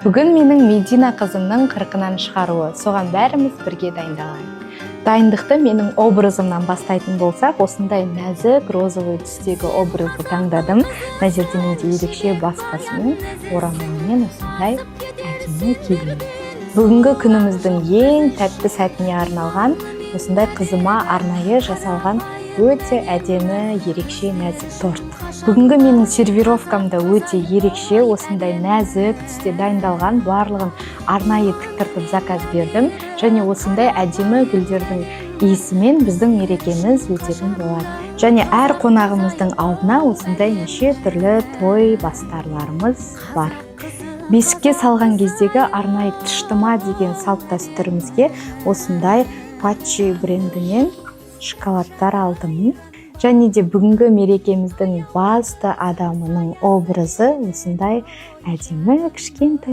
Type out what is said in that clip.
Бүгін менің Медина қызымның 40-нан шығаруы, соған бәріміз бірге дайындалайық. Дайындықты менің образымнан бастайтын болсақ, осындай нәзік розовый түстегі образды таңдадым. Мына жерде менде ерекше баспасымен, орамалмен осындай әдемі киім. Бүгінгі күніміздің ең тәтті сәтіне арналған, осындай қызыма арнайы жасалған өте әдемі, ерекше нәзік торт. Бүгінгі менің сервировкамда өте ерекше, осындай нәзік түсте дайындалған, барлығын арнайы тіктіртіп заказ бердім. Және осындай әдемі гүлдердің иісімен біздің мерекеміз өтетін болады. Және әр қонағымыздың алдына осындай неше түрлі той бастарларымыз бар. Бесікке салған кездегі арнайы тыштыма деген салт дәстүрімізге осындай Патчи брендінен шоколадтар алдым. Және де бүгінгі мерекеміздің басты адамының образы осындай әдемі кішкентай